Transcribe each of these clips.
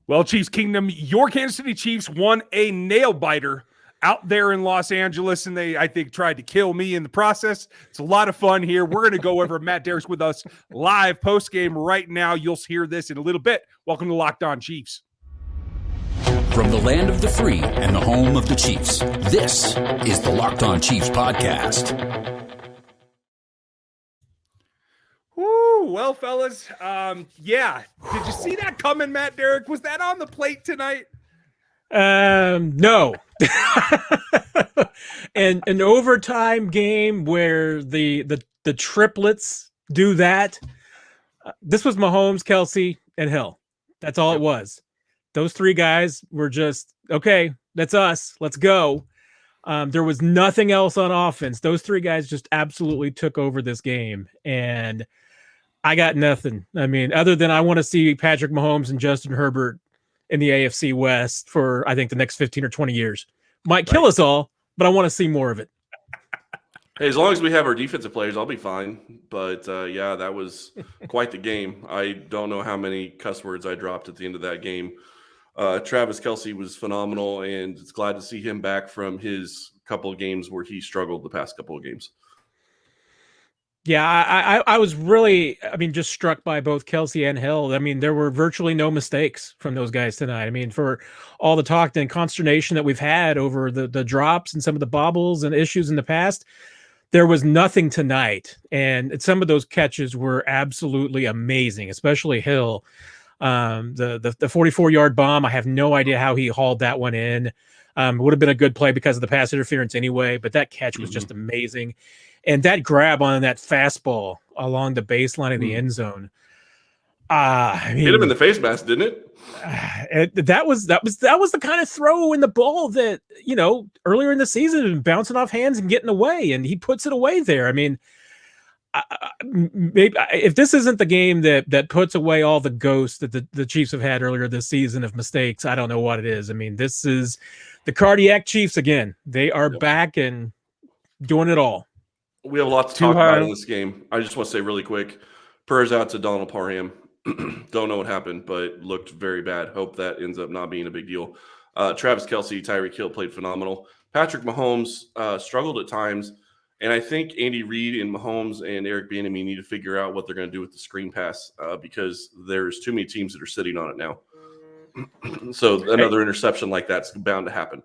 Well, Chiefs Kingdom, your Kansas City Chiefs won a nail biter out there in Los Angeles, and they, I think, tried to kill me in the process. It's a lot of fun here. We're going to go over. Matt Derrick's with us live post-game right now. You'll hear this in a little bit. Welcome to Locked On Chiefs. From the land of the free and the home of the Chiefs, this is the Locked On Chiefs podcast. Woo, well, fellas, yeah. Did you see that coming, Matt Derrick? Was that on the plate tonight? No. And an overtime game where the triplets do that. This was Mahomes, Kelce, and Hill. That's all it was. Those three guys were just, okay, that's us. Let's go. There was nothing else on offense. Those three guys just absolutely took over this game. And I got nothing. I mean, other than I want to see Patrick Mahomes and Justin Herbert in the AFC West for, I think, the next 15 or 20 years. Might kill us all, but I want to see more of it. Hey, as long as we have our defensive players, I'll be fine. But, yeah, that was quite the game. I don't know how many cuss words I dropped at the end of that game. Travis Kelce was phenomenal, and it's glad to see him back from his couple of games where he struggled the past couple of games. Yeah, I was really, just struck by both Kelce and Hill. I mean, there were virtually no mistakes from those guys tonight. I mean, for all the talk and consternation that we've had over the drops and some of the bobbles and issues in the past, there was nothing tonight. And some of those catches were absolutely amazing, especially Hill. The 44-yard bomb, I have no idea how he hauled that one in. It would have been a good play because of the pass interference anyway, but that catch was just amazing. And that grab on that fastball along the baseline of the end zone, hit him in the face mask, didn't it? That was the kind of throw in the ball that, earlier in the season, bouncing off hands and getting away, and he puts it away there. I mean, maybe if this isn't the game that puts away all the ghosts that the Chiefs have had earlier this season of mistakes, I don't know what it is. I mean, this is the cardiac Chiefs again. They are back and doing it all. We have a lot to talk about in this game. I just want to say really quick, prayers out to Donald Parham. Don't know what happened, but looked very bad. Hope that ends up not being a big deal. Travis Kelce, Tyreek Hill played phenomenal. Patrick Mahomes struggled at times, and I think Andy Reid and Mahomes and Eric Bieniemy need to figure out what they're going to do with the screen pass because there's too many teams that are sitting on it now. So another interception like that's bound to happen.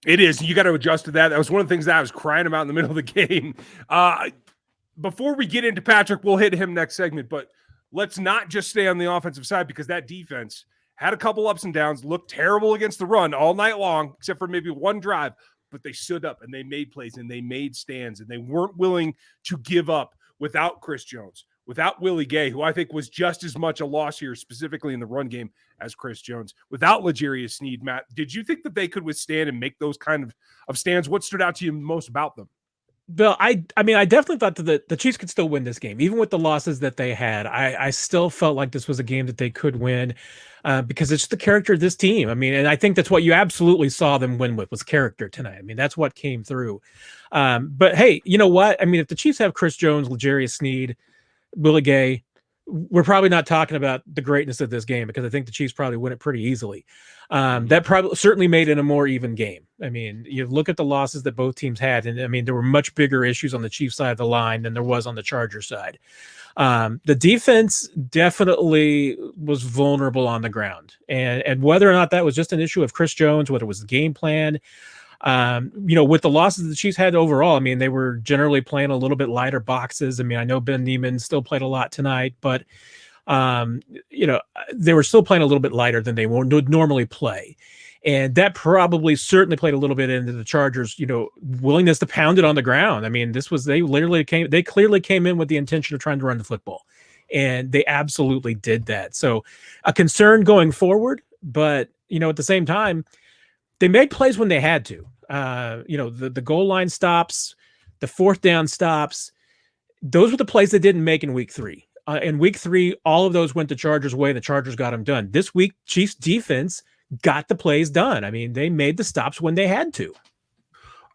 It is. You got to adjust to that. That was one of the things that I was crying about in the middle of the game. Before we get into Patrick, we'll hit him next segment, but let's not just stay on the offensive side because that defense had a couple ups and downs, looked terrible against the run all night long, except for maybe one drive, but they stood up and they made plays and they made stands and they weren't willing to give up without Chris Jones, without Willie Gay, who I think was just as much a loss here, specifically in the run game, as Chris Jones, without L'Jarius Sneed. Matt, did you think that they could withstand and make those kind of stands? What stood out to you most about them? Bill, I definitely thought that the Chiefs could still win this game, even with the losses that they had. I still felt like this was a game that they could win because it's the character of this team. I mean, and I think that's what you absolutely saw them win with was character tonight. I mean, that's what came through. But hey, you know what? I mean, if the Chiefs have Chris Jones, L'Jarius Sneed, Willie Gay, we're probably not talking about the greatness of this game because I think the Chiefs probably win it pretty easily. That probably certainly made it a more even game. I mean, you look at the losses that both teams had, and I mean, there were much bigger issues on the Chiefs side of the line than there was on the Chargers side. The defense definitely was vulnerable on the ground, and whether or not that was just an issue of Chris Jones, whether it was the game plan, with the losses the Chiefs had overall, I mean, they were generally playing a little bit lighter boxes. I mean, I know Ben Neiman still played a lot tonight, but, they were still playing a little bit lighter than they would normally play. And that probably certainly played a little bit into the Chargers, willingness to pound it on the ground. I mean, they clearly came in with the intention of trying to run the football, and they absolutely did that. So a concern going forward, but, at the same time, they made plays when they had to. The goal line stops, the fourth down stops. Those were the plays they didn't make in week 3. In week 3, all of those went the Chargers' way. The Chargers got them done. This week, Chiefs defense got the plays done. I mean, they made the stops when they had to.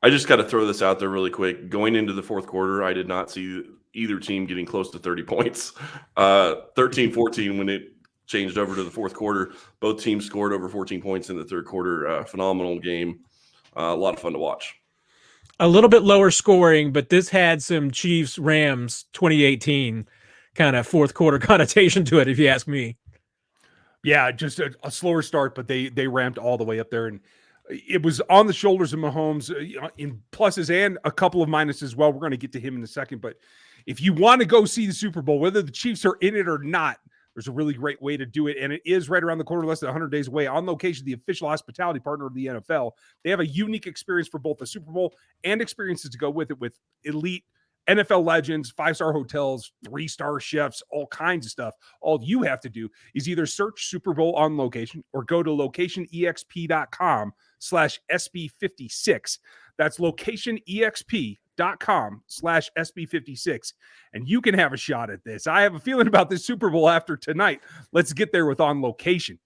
I just got to throw this out there really quick. Going into the fourth quarter, I did not see either team getting close to 30 points. 13-14 when it changed over to the fourth quarter. Both teams scored over 14 points in the third quarter. Phenomenal game. A lot of fun to watch. A little bit lower scoring, but this had some Chiefs-Rams 2018 kind of fourth quarter connotation to it, if you ask me. Yeah, just a slower start, but they ramped all the way up there, and it was on the shoulders of Mahomes in pluses and a couple of minuses as well. We're going to get to him in a second, but if you want to go see the Super Bowl, whether the Chiefs are in it or not, there's a really great way to do it, and it is right around the corner, less than 100 days away. On Location, the official hospitality partner of the NFL, they have a unique experience for both the Super Bowl and experiences to go with it, with elite NFL legends, 5-star hotels, 3-star chefs, all kinds of stuff. All you have to do is either search Super Bowl on Location or go to locationexp.com/SB56. That's locationexp.com/SB56. And you can have a shot at this. I have a feeling about this Super Bowl after tonight. Let's get there with On Location.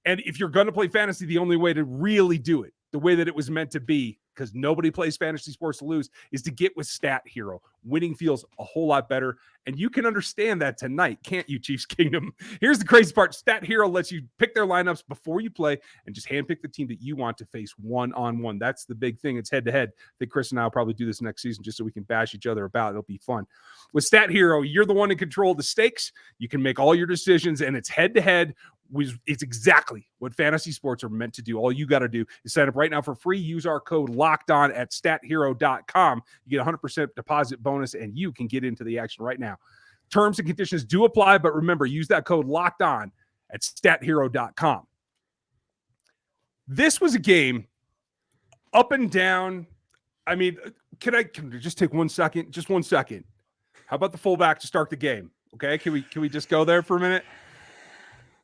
And if you're going to play fantasy, the only way to really do it, the way that it was meant to be, because nobody plays fantasy sports to lose, is to get with Stat Hero. Winning feels a whole lot better, and you can understand that tonight, can't you, Chiefs Kingdom? Here's the crazy part. Stat Hero lets you pick their lineups before you play and just handpick the team that you want to face one-on-one. That's the big thing. It's head-to-head. I think Chris and I will probably do this next season just so we can bash each other about. It'll be fun. With Stat Hero, you're the one in control of the stakes. You can make all your decisions, and it's head-to-head. It's exactly what fantasy sports are meant to do. All you got to do is sign up right now for free. Use our code LOCKEDON at stathero.com. You get a 100% deposit bonus, and you can get into the action right now. Terms and conditions do apply, but remember, use that code LOCKEDON at stathero.com. This was a game up and down. I mean, can I just take 1 second? Just 1 second. How about the fullback to start the game? Okay, can we just go there for a minute?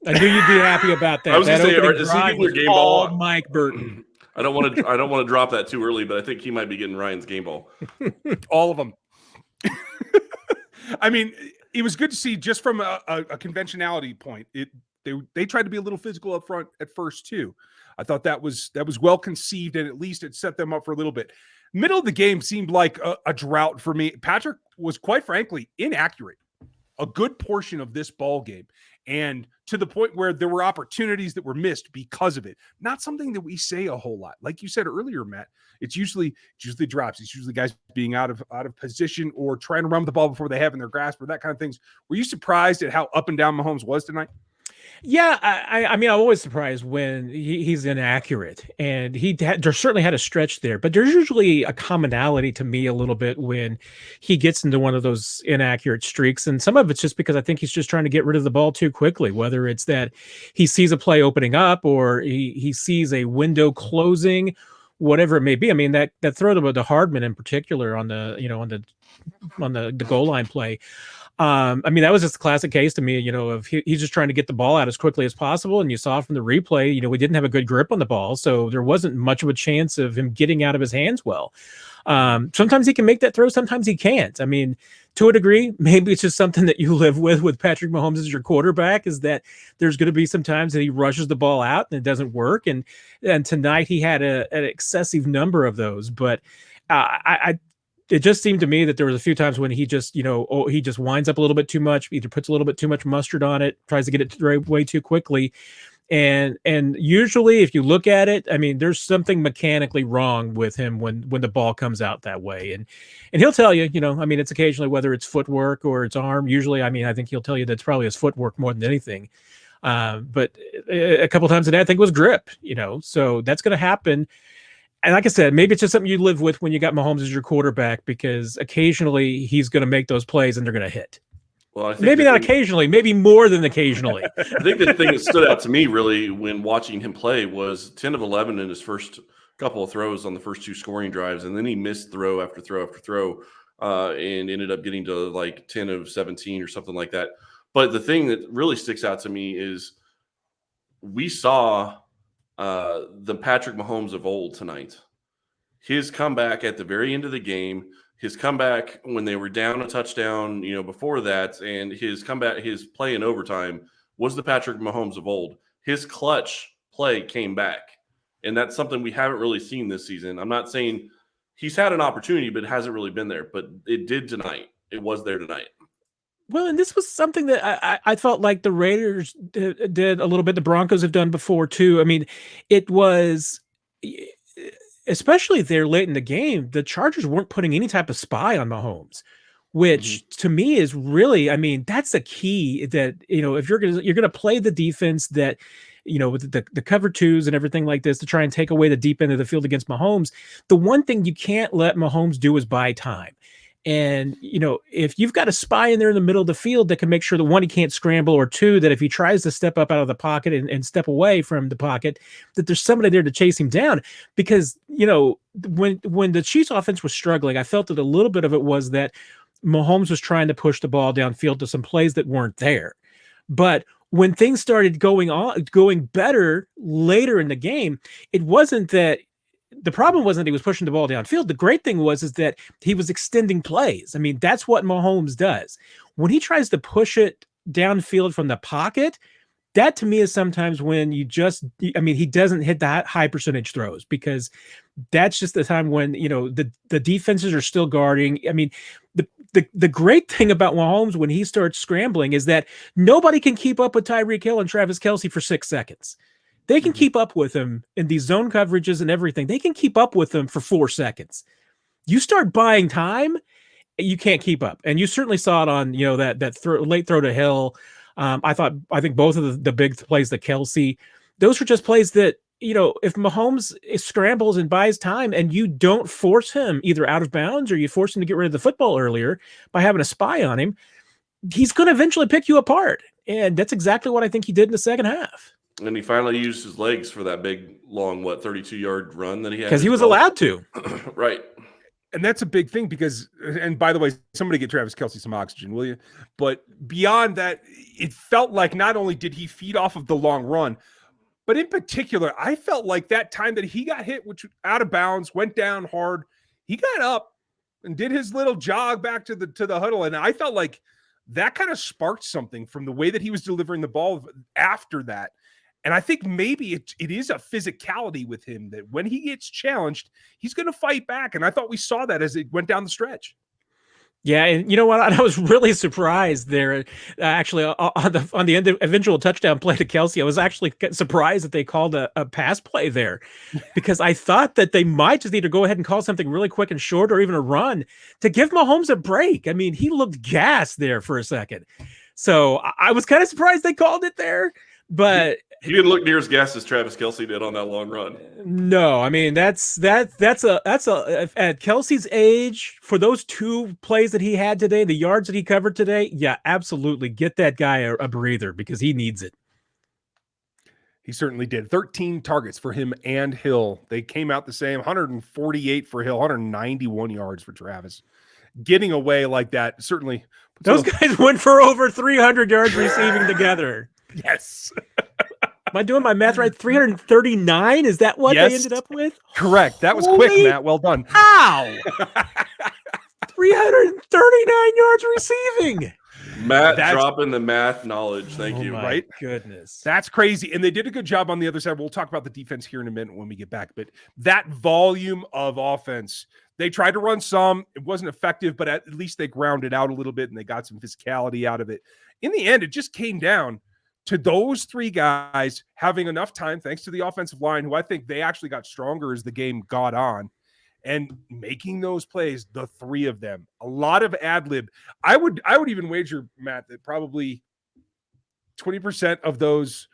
I knew you'd be happy about that. I was that going to say, opening drive was game all ball? Mike Burton. I don't want to drop that too early, but I think he might be getting Ryan's game ball. All of them. I mean, it was good to see just from a conventionality point. They tried to be a little physical up front at first too. I thought that was well conceived, and at least it set them up for a little bit. Middle of the game seemed like a drought for me. Patrick was, quite frankly, inaccurate a good portion of this ball game, and to the point where there were opportunities that were missed because of it. Not something that we say a whole lot. Like you said earlier, Matt, it's usually drops. It's usually guys being out of position or trying to run the ball before they have in their grasp or that kind of things. Were you surprised at how up and down Mahomes was tonight? Yeah, I mean, I'm always surprised when he's inaccurate, and there certainly had a stretch there, but there's usually a commonality to me a little bit when he gets into one of those inaccurate streaks, and some of it's just because I think he's just trying to get rid of the ball too quickly, whether it's that he sees a play opening up or he sees a window closing, whatever it may be. I mean, that throw to Hardman in particular on the goal line play. I mean, that was just a classic case to me, of he's just trying to get the ball out as quickly as possible. And you saw from the replay, we didn't have a good grip on the ball. So there wasn't much of a chance of him getting out of his hands well. Sometimes he can make that throw. Sometimes he can't. I mean, to a degree, maybe it's just something that you live with Patrick Mahomes as your quarterback, is that there's going to be some times that he rushes the ball out and it doesn't work. And tonight he had an excessive number of those. But it just seemed to me that there was a few times when he just, he just winds up a little bit too much, either puts a little bit too much mustard on it, tries to get it way too quickly. And usually if you look at it, I mean, there's something mechanically wrong with him when the ball comes out that way. And he'll tell you, I mean, it's occasionally whether it's footwork or it's arm. Usually, I mean, I think he'll tell you that's probably his footwork more than anything. But a couple times today, I think it was grip, so that's going to happen. And like I said, maybe it's just something you live with when you got Mahomes as your quarterback, because occasionally he's going to make those plays and they're going to hit. Well, I think maybe not occasionally, maybe more than occasionally. I think the thing that stood out to me really when watching him play was 10 of 11 in his first couple of throws on the first two scoring drives. And then he missed throw after throw after throw and ended up getting to like 10 of 17 or something like that. But the thing that really sticks out to me is we saw the Patrick Mahomes of old tonight. His comeback at the very end of the game, his comeback when they were down a touchdown, before that, and his comeback, his play in overtime was the Patrick Mahomes of old. His clutch play came back, and that's something we haven't really seen this season. I'm not saying he's had an opportunity, but it hasn't really been there. But it did tonight. It was there tonight. Well, and this was something that I felt like the Raiders did a little bit. The Broncos have done before too. I mean, it was especially there late in the game. The Chargers weren't putting any type of spy on Mahomes, which to me is really, I mean, that's the key. That if you're gonna play the defense that with the cover twos and everything like this to try and take away the deep end of the field against Mahomes, the one thing you can't let Mahomes do is buy time. And, if you've got a spy in there in the middle of the field that can make sure that one, he can't scramble, or two, that if he tries to step up out of the pocket and step away from the pocket, that there's somebody there to chase him down. Because, when the Chiefs offense was struggling, I felt that a little bit of it was that Mahomes was trying to push the ball downfield to some plays that weren't there. But when things started going better later in the game, it wasn't that the problem wasn't that he was pushing the ball downfield. The great thing is that he was extending plays. I mean, that's what Mahomes does. When he tries to push it downfield from the pocket, that to me is sometimes when he doesn't hit that high percentage throws, because that's just the time when, the defenses are still guarding. I mean, the great thing about Mahomes when he starts scrambling is that nobody can keep up with Tyreek Hill and Travis Kelce for 6 seconds. They can keep up with him in these zone coverages and everything. They can keep up with them for 4 seconds. You start buying time, you can't keep up. And you certainly saw it on, that late throw to Hill. I think both of the big plays to Kelce, those were just plays that, if Mahomes scrambles and buys time and you don't force him either out of bounds or you force him to get rid of the football earlier by having a spy on him, he's going to eventually pick you apart. And that's exactly what I think he did in the second half. And he finally used his legs for that big, long, 32-yard run that he had. Because he was allowed to. Right. And that's a big thing because, and by the way, somebody get Travis Kelce some oxygen, will you? But beyond that, it felt like not only did he feed off of the long run, but in particular, I felt like that time that he got hit, which out of bounds, went down hard, he got up and did his little jog back to the huddle. And I felt like that kind of sparked something from the way that he was delivering the ball after that. And I think maybe it is a physicality with him that when he gets challenged, he's going to fight back. And I thought we saw that as it went down the stretch. Yeah, and you know what? I was really surprised there. Actually, on the eventual touchdown play to Kelce, I was actually surprised that they called a pass play there, because I thought that they might just either go ahead and call something really quick and short, or even a run to give Mahomes a break. I mean, he looked gassed there for a second, so I was kind of surprised they called it there. But he didn't look near as gassed as Travis Kelce did on that long run. No, I mean that's at Kelce's age, for those 2 plays that he had today, the yards that he covered today, yeah, absolutely get that guy a breather, because he needs it. He certainly did. 13 targets for him and Hill. They came out the same. 148 for Hill, 191 yards for Travis. Getting away like that, certainly. Those guys went for over 300 yards receiving together. Yes. Am I doing my math right? 339? Is that what they ended up with? Correct. That was quick, Matt. Well done. How? 339 yards receiving. Matt dropping the math knowledge. Thank you. Right? Goodness. That's crazy. And they did a good job on the other side. We'll talk about the defense here in a minute when we get back. But that volume of offense, they tried to run some. It wasn't effective, but at least they grounded out a little bit and they got some physicality out of it. In the end, it just came down to those 3 guys having enough time, thanks to the offensive line, who I think they actually got stronger as the game got on, and making those plays, the 3 of them. A lot of ad-lib. I would even wager, Matt, that probably 20% of those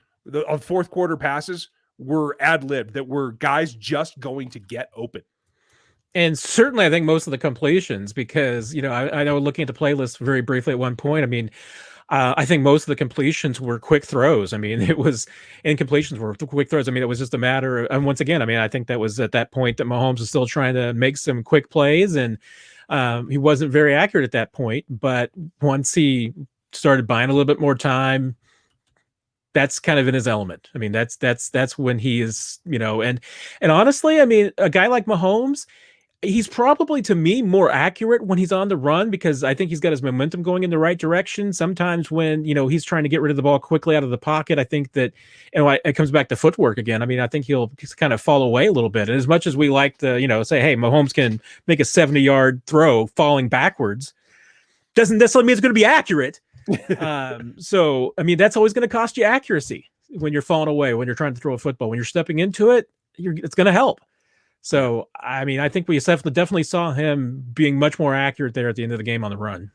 of fourth quarter passes were ad-lib, that were guys just going to get open. And certainly I think most of the completions, because, I know looking at the playlist very briefly at one point, I mean, I think most of the completions were quick throws. I mean, incompletions were quick throws. I mean, it was just a matter of, and once again, I mean, I think that was at that point that Mahomes was still trying to make some quick plays, and he wasn't very accurate at that point. But once he started buying a little bit more time, that's kind of in his element. I mean, that's when he is, and honestly, I mean, a guy like Mahomes, he's probably, to me, more accurate when he's on the run, because I think he's got his momentum going in the right direction. Sometimes when, he's trying to get rid of the ball quickly out of the pocket, I think that, it comes back to footwork again. I mean, I think he'll just kind of fall away a little bit. And as much as we like to, say, hey, Mahomes can make a 70-yard throw falling backwards, doesn't necessarily mean it's going to be accurate. So, I mean, that's always going to cost you accuracy when you're falling away, when you're trying to throw a football. When you're stepping into it, it's going to help. So, I mean, I think we definitely saw him being much more accurate there at the end of the game on the run.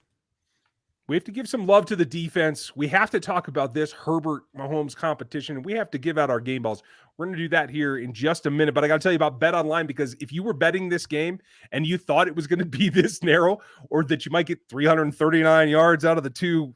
We have to give some love to the defense. We have to talk about this Herbert Mahomes competition. We have to give out our game balls. We're going to do that here in just a minute. But I got to tell you about BetOnline, because if you were betting this game and you thought it was going to be this narrow, or that you might get 339 yards out of the two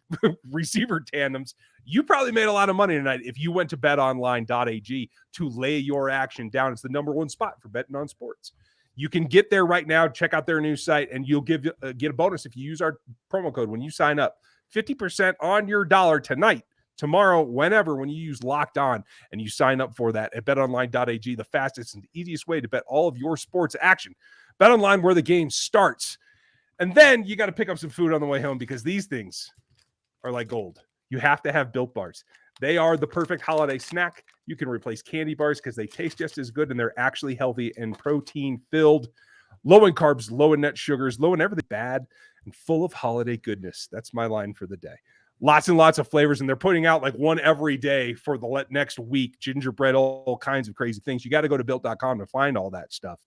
receiver tandems, you probably made a lot of money tonight if you went to betonline.ag to lay your action down. It's the number one spot for betting on sports. You can get there right now, check out their new site, and you'll get a bonus if you use our promo code when you sign up. 50% on your dollar tonight, tomorrow, whenever, when you use Locked On and you sign up for that at betonline.ag, the fastest and easiest way to bet all of your sports action. BetOnline, where the game starts. And then you got to pick up some food on the way home, because these things are like gold. You have to have Built Bars. They are the perfect holiday snack. You can replace candy bars because they taste just as good, and they're actually healthy and protein-filled, low in carbs, low in net sugars, low in everything bad, and full of holiday goodness. That's my line for the day. Lots and lots of flavors, and they're putting out like one every day for the next week. Gingerbread, all kinds of crazy things. You got to go to Built.com to find all that stuff.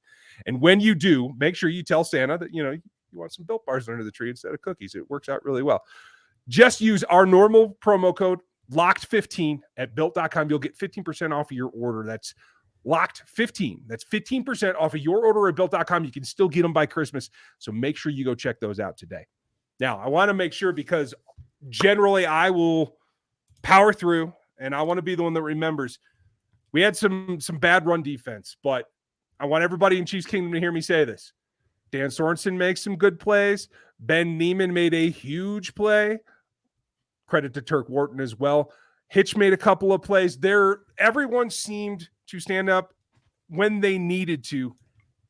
And when you do, make sure you tell Santa that, you want some Built Bars under the tree instead of cookies. It works out really well. Just use our normal promo code, LOCKED15 at Built.com. You'll get 15% off of your order. That's LOCKED15. That's 15% off of your order at Built.com. You can still get them by Christmas, so make sure you go check those out today. Now, I want to make sure, because generally I will power through, and I want to be the one that remembers. We had some bad run defense, but I want everybody in Chiefs Kingdom to hear me say this. Dan Sorensen makes some good plays. Ben Neiman made a huge play. Credit to Turk Wharton as well. Hitch made a couple of plays there. Everyone seemed to stand up when they needed to,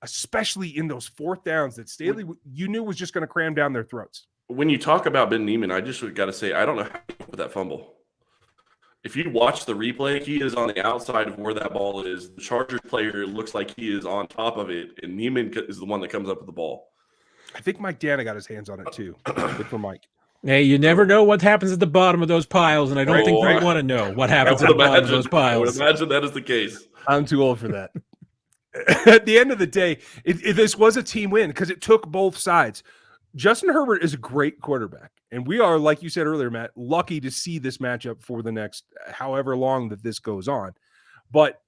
especially in those fourth downs that Staley, you knew, was just going to cram down their throats. When you talk about Ben Neiman, I just got to say, I don't know how he put that fumble. If you watch the replay, he is on the outside of where that ball is. The Chargers player looks like he is on top of it, and Neiman is the one that comes up with the ball. I think Mike Dana got his hands on it too. Good for Mike. Hey, you never know what happens at the bottom of those piles, and I don't think we want to know what happens at the bottom of those piles. I would imagine that is the case. I'm too old for that. At the end of the day, this was a team win because it took both sides. Justin Herbert is a great quarterback, and we are, like you said earlier, Matt, lucky to see this matchup for the next however long that this goes on. But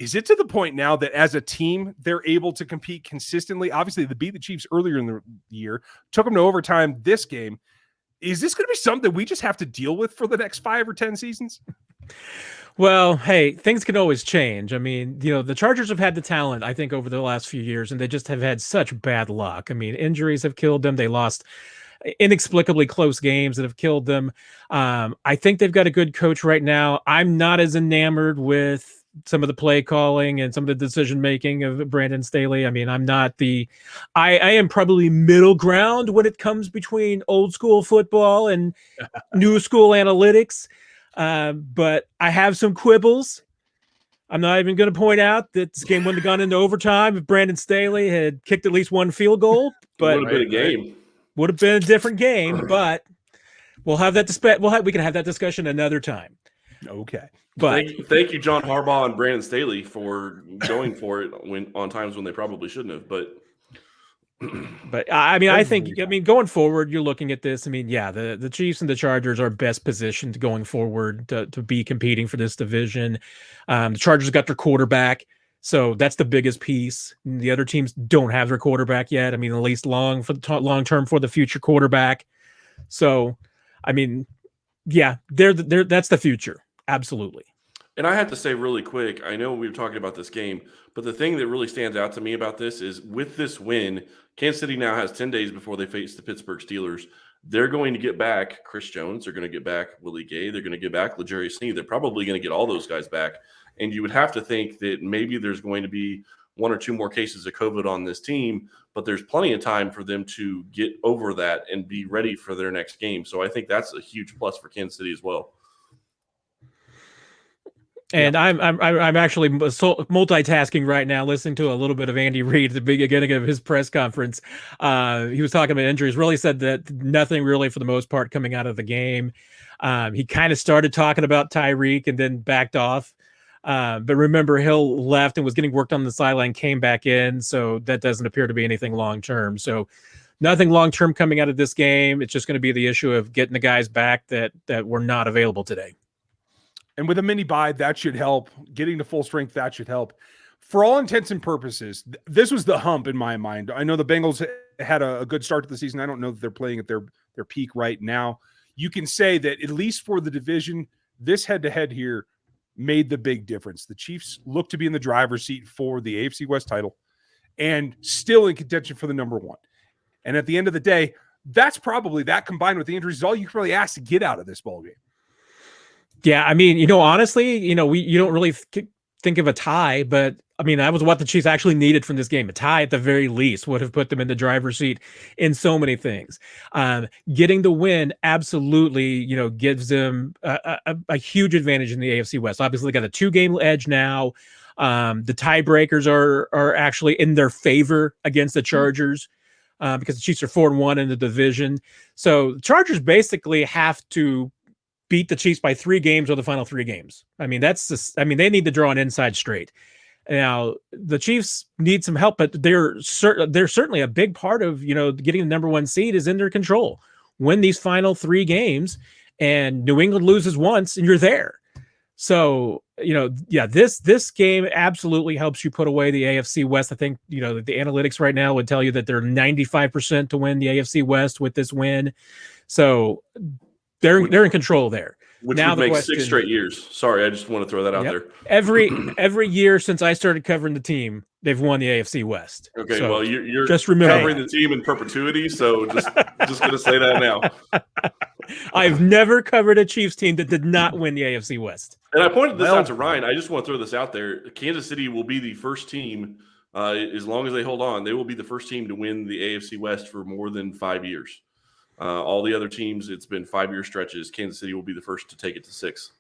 is it to the point now that as a team, they're able to compete consistently? Obviously, they beat the Chiefs earlier in the year, took them to overtime this game. Is this going to be something we just have to deal with for the next 5 or 10 seasons? Well, hey, things can always change. I mean, the Chargers have had the talent, I think, over the last few years, and they just have had such bad luck. I mean, injuries have killed them. They lost inexplicably close games that have killed them. I think they've got a good coach right now. I'm not as enamored with some of the play calling and some of the decision making of Brandon Staley. I mean, I am probably middle ground when it comes between old school football and new school analytics. But I have some quibbles. I'm not even going to point out that this game wouldn't have gone into overtime if Brandon Staley had kicked at least one field goal. But would have been a game. Would have been a different game. But we'll have that. We can have that discussion another time. Okay. But thank you, John Harbaugh and Brandon Staley, for going for it on times when they probably shouldn't have. But I mean, going forward, you're looking at this. I mean, yeah, the Chiefs and the Chargers are best positioned going forward to be competing for this division. The Chargers got their quarterback, so that's the biggest piece. The other teams don't have their quarterback yet. I mean, at least long term for the future quarterback. So, I mean, yeah, that's the future. Absolutely. And I have to say really quick, I know we were talking about this game, but the thing that really stands out to me about this is with this win, Kansas City now has 10 days before they face the Pittsburgh Steelers. They're going to get back Chris Jones. They're going to get back Willie Gay. They're going to get back L'Jarius Sneed. They're probably going to get all those guys back. And you would have to think that maybe there's going to be 1 or 2 more cases of COVID on this team, but there's plenty of time for them to get over that and be ready for their next game. So I think that's a huge plus for Kansas City as well. And I'm actually multitasking right now, listening to a little bit of Andy Reid at the beginning of his press conference. He was talking about injuries, really said that nothing really for the most part coming out of the game. He kind of started talking about Tyreek and then backed off. But remember, Hill left and was getting worked on the sideline, came back in. So that doesn't appear to be anything long-term. So nothing long-term coming out of this game. It's just going to be the issue of getting the guys back that were not available today. And with a mini bye, that should help. Getting to full strength, that should help. For all intents and purposes, this was the hump in my mind. I know the Bengals had a good start to the season. I don't know that they're playing at their peak right now. You can say that at least for the division, this head-to-head here made the big difference. The Chiefs look to be in the driver's seat for the AFC West title and still in contention for the number one. And at the end of the day, that's probably, that combined with the injuries, is all you can really ask to get out of this ballgame. Yeah, I mean, honestly, you don't really think of a tie, but I mean, that was what the Chiefs actually needed from this game. A tie at the very least would have put them in the driver's seat in so many things. Getting the win absolutely, gives them a huge advantage in the AFC West. Obviously, they got a 2-game edge now. The tiebreakers are actually in their favor against the Chargers because the Chiefs are 4-1 in the division. So the Chargers basically have to beat the Chiefs by 3 games or the final 3 games. I mean, they need to draw an inside straight. Now, the Chiefs need some help, but they're certainly a big part of, getting the number 1 seed is in their control. Win these final 3 games and New England loses once and you're there. So, this game absolutely helps you put away the AFC West. I think, the analytics right now would tell you that they're 95% to win the AFC West with this win. So they're in control there. Which now would make 6 straight years. Sorry, I just want to throw that out there. Every year since I started covering the team, they've won the AFC West. Okay, so well, you're just covering the team in perpetuity, so just going to say that now. I've never covered a Chiefs team that did not win the AFC West. And I pointed this out to Ryan. I just want to throw this out there. Kansas City will be the first team, as long as they hold on, they will be the first team to win the AFC West for more than 5 years. All the other teams, it's been 5-year stretches. Kansas City will be the first to take it to 6.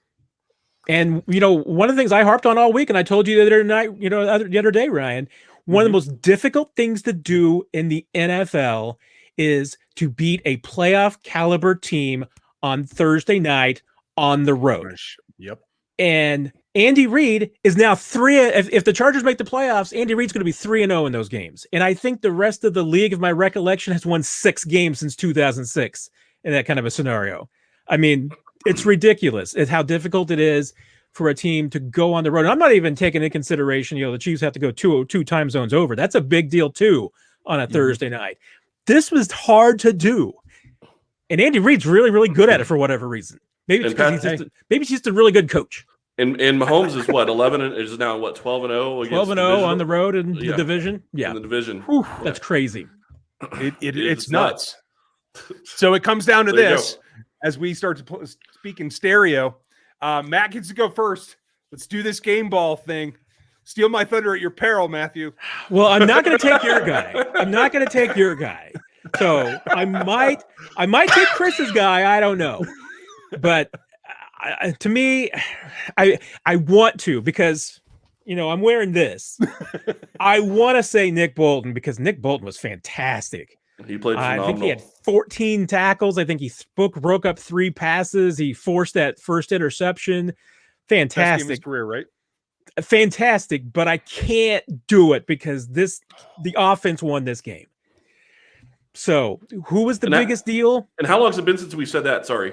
And, one of the things I harped on all week, and I told you the other night, the other day, Ryan, one of the most difficult things to do in the NFL is to beat a playoff caliber team on Thursday night on the road. Yep. And Andy Reid is now 3. If the Chargers make the playoffs, Andy Reid's going to be 3-0 in those games. And I think the rest of the league, of my recollection, has won 6 games since 2006 in that kind of a scenario. I mean, it's ridiculous. It's how difficult it is for a team to go on the road. And I'm not even taking into consideration, the Chiefs have to go 2 time zones over. That's a big deal too on a Thursday night. This was hard to do. And Andy Reid's really, really good at it for whatever reason. Maybe it's because he's just a really good coach. And Mahomes is what, 11 and is now what, 12-0 against 12-0 on the road in the division. Yeah. In the division. Whew, that's crazy. It's nuts. So it comes down to this as we start to speak in stereo. Matt gets to go first. Let's do this game ball thing. Steal my thunder at your peril, Matthew. Well, I'm not going to take your guy. So I might take Chris's guy. I don't know. But to me, I want to, because, I'm wearing this. I want to say Nick Bolton, because Nick Bolton was fantastic. He played phenomenal. I think he had 14 tackles. I think he broke up 3 passes. He forced that first interception. Fantastic. Best game of his career, right? Fantastic, but I can't do it because the offense won this game. So who was the biggest deal? And how long has it been since we said that? Sorry.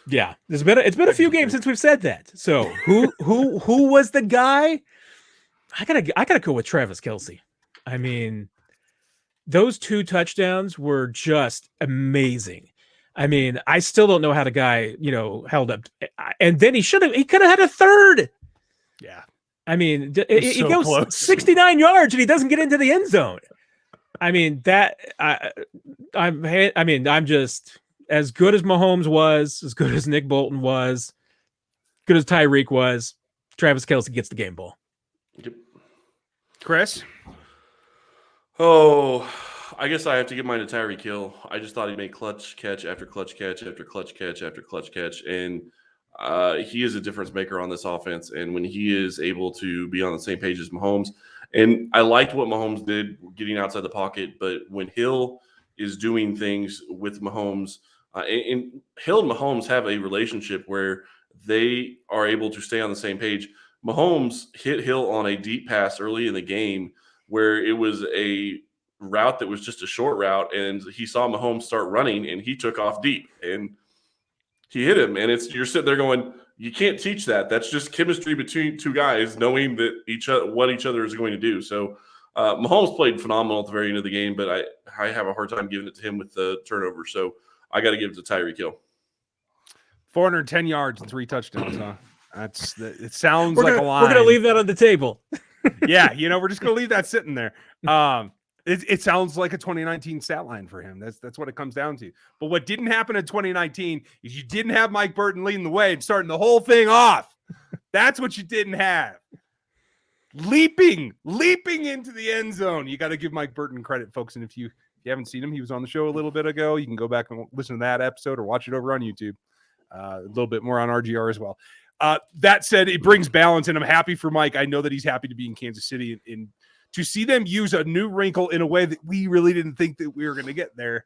Yeah, it's been a few games since we've said that. So who was the guy? I gotta go with Travis Kelce. I mean, those 2 touchdowns were just amazing. I mean, I still don't know how the guy, held up. And then he could have had a third. Yeah. I mean, he goes close. 69 yards and he doesn't get into the end zone. I mean, I'm just, as good as Mahomes was, as good as Nick Bolton was, good as Tyreek was, Travis Kelce gets the game ball. Yep. Chris? Oh, I guess I have to give mine to Tyreek Hill. I just thought he made clutch catch after clutch catch after clutch catch after clutch catch. And he is a difference maker on this offense. And when he is able to be on the same page as Mahomes, and I liked what Mahomes did getting outside the pocket, but when Hill is doing things with Mahomes, and Hill and Mahomes have a relationship where they are able to stay on the same page. Mahomes hit Hill on a deep pass early in the game where it was a route that was just a short route, and he saw Mahomes start running, and he took off deep, and he hit him. And you're sitting there going, you can't teach that. That's just chemistry between two guys knowing that what each other is going to do. So Mahomes played phenomenal at the very end of the game, but I have a hard time giving it to him with the turnover. So I got to give it to Tyreek Hill. 410 yards and 3 touchdowns, huh? It sounds like a line. We're going to leave that on the table. Yeah, we're just going to leave that sitting there. It sounds like a 2019 stat line for him. That's what it comes down to. But what didn't happen in 2019 is you didn't have Mike Burton leading the way and starting the whole thing off. That's what you didn't have. Leaping into the end zone. You got to give Mike Burton credit, folks. And if you haven't seen him, he was on the show a little bit ago. You can go back and listen to that episode or watch it over on YouTube. A little bit more on RGR as well. That said, it brings balance, and I'm happy for Mike. I know that he's happy to be in Kansas City, and to see them use a new wrinkle in a way that we really didn't think that we were going to get there.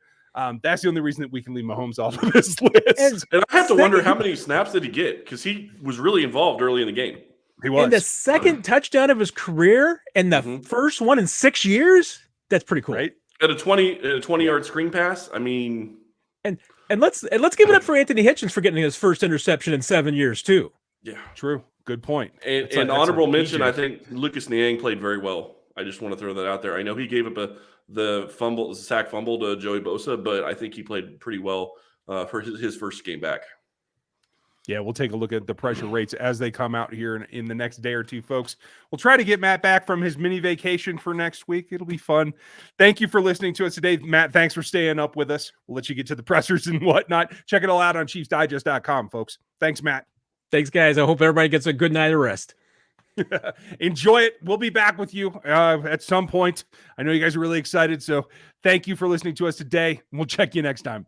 That's the only reason that we can leave Mahomes off of this list. And I have to wonder how many snaps did he get, because he was really involved early in the game. He was. And the second touchdown of his career and the first one in 6 years. That's pretty cool. Right? At a 20-yard screen pass. I mean, and let's give it up for Anthony Hitchens for getting his first interception in 7 years too. Yeah, true. Good point. And honorable mention, I think Lucas Niang played very well. I just want to throw that out there. I know he gave up the sack fumble to Joey Bosa, but I think he played pretty well for his first game back. Yeah, we'll take a look at the pressure rates as they come out here in the next day or two, folks. We'll try to get Matt back from his mini vacation for next week. It'll be fun. Thank you for listening to us today. Matt, thanks for staying up with us. We'll let you get to the pressers and whatnot. Check it all out on ChiefsDigest.com, folks. Thanks, Matt. Thanks, guys. I hope everybody gets a good night of rest. Enjoy it. We'll be back with you at some point. I know you guys are really excited, so thank you for listening to us today. We'll check you next time.